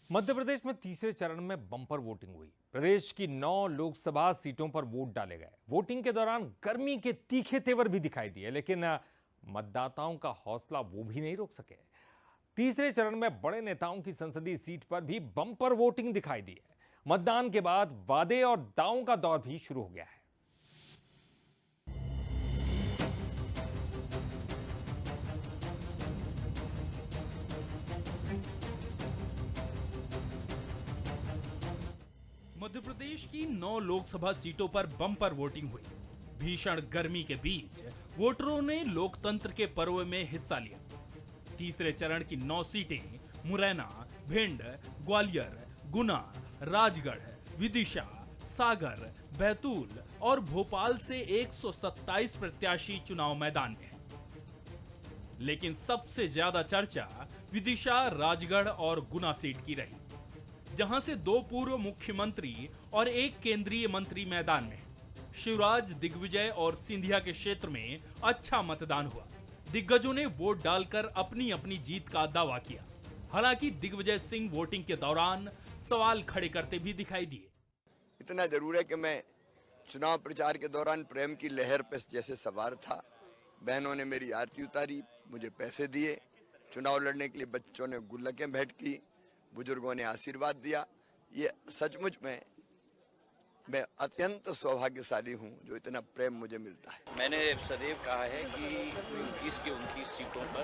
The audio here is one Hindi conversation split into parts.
मध्य प्रदेश में तीसरे चरण में बम्पर वोटिंग हुई। प्रदेश की 9 लोकसभा सीटों पर वोट डाले गए। वोटिंग के दौरान गर्मी के तीखे तेवर भी दिखाई दिए, लेकिन मतदाताओं का हौसला वो भी नहीं रोक सके। तीसरे चरण में बड़े नेताओं की संसदीय सीट पर भी बम्पर वोटिंग दिखाई दी है। मतदान के बाद वादे और दावों का दौर भी शुरू हो गया है। मध्य प्रदेश की 9 लोकसभा सीटों पर बम्पर वोटिंग हुई। भीषण गर्मी के बीच वोटरों ने लोकतंत्र के पर्व में हिस्सा लिया। तीसरे चरण की 9 सीटें मुरैना, भिंड, ग्वालियर, गुना, राजगढ़, विदिशा, सागर, बैतूल और भोपाल से 127 प्रत्याशी चुनाव मैदान में हैं। लेकिन सबसे ज्यादा चर्चा विदिशा, राजगढ़ और गुना सीट की रही, जहां से 2 पूर्व मुख्यमंत्री और 1 केंद्रीय मंत्री मैदान में हैं। शिवराज, दिग्विजय और सिंधिया के क्षेत्र में अच्छा मतदान हुआ। दिग्गजों ने वोट डालकर अपनी अपनी जीत का दावा किया। हालांकि दिग्विजय सिंह वोटिंग के दौरान सवाल खड़े करते भी दिखाई दिए। इतना जरूर है कि मैं चुनाव प्रचार के दौरान प्रेम की लहर पे जैसे सवार था। बहनों ने मेरी आरती उतारी, मुझे पैसे दिए, चुनाव लड़ने के लिए बच्चों ने गुल्लकें भेंट की, बुजुर्गों ने आशीर्वाद दिया। ये सचमुच में मैं अत्यंत सौभाग्यशाली हूँ जो इतना प्रेम मुझे मिलता है। मैंने सदैव कहा है कि 29 की 29 सीटों पर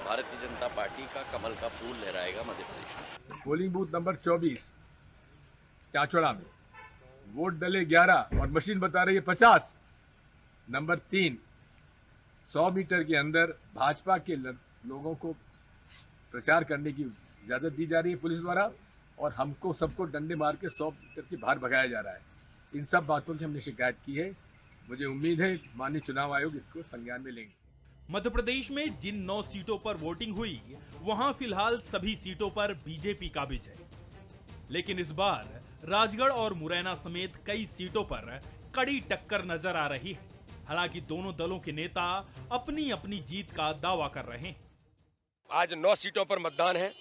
भारतीय जनता पार्टी का कमल का फूल लहराएगा मध्य प्रदेश में। पोलिंग बूथ नंबर 24 चाचौड़ा में वोट डले 11 और मशीन बता रही है 50। नंबर 3 100 मीटर के अंदर भाजपा के लोगों को प्रचार करने की इजाजत दी जा रही है पुलिस द्वारा, और हमको सबको डंडे मार के 100 मीटर की बाहर भगाया जा रहा है। इन सब बातों की हमने शिकायत की है। मुझे उम्मीद है माननीय चुनाव आयोग इसको संज्ञान में लेंगे। मध्य प्रदेश में जिन 9 सीटों पर वोटिंग हुई, वहां फिलहाल सभी सीटों पर बीजेपी काबिज है। लेकिन इस बार राजगढ़ और मुरैना समेत कई सीटों पर कड़ी टक्कर नजर आ रही है। हालांकि दोनों दलों के नेता अपनी अपनी जीत का दावा कर रहे हैं। आज 9 सीटों पर मतदान है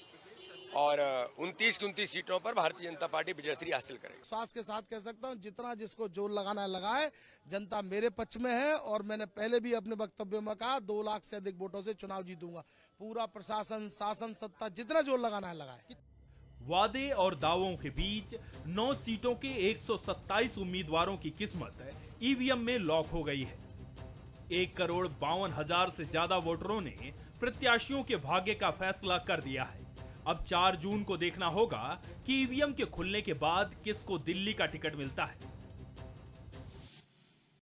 और 29 की 29 सीटों पर भारतीय जनता पार्टी विजयश्री हासिल करेगी। विश्वास के साथ कह सकता हूं, जितना जिसको जोर लगाना है लगाए। जनता मेरे पक्ष में है और मैंने पहले भी अपने वक्तव्य में कहा 2 लाख से अधिक वोटों से चुनाव जीतूंगा। पूरा प्रशासन, शासन, सत्ता जितना जोर लगाना है लगाए। वादे और दावों के बीच 9 सीटों के 127 उम्मीदवारों की किस्मत ईवीएम में लॉक हो गई है। 1,52,000 से ज्यादा वोटरों ने प्रत्याशियों के भाग्य का फैसला कर दिया है। अब 4 जून को देखना होगा कि ईवीएम के खुलने के बाद किसको दिल्ली का टिकट मिलता है।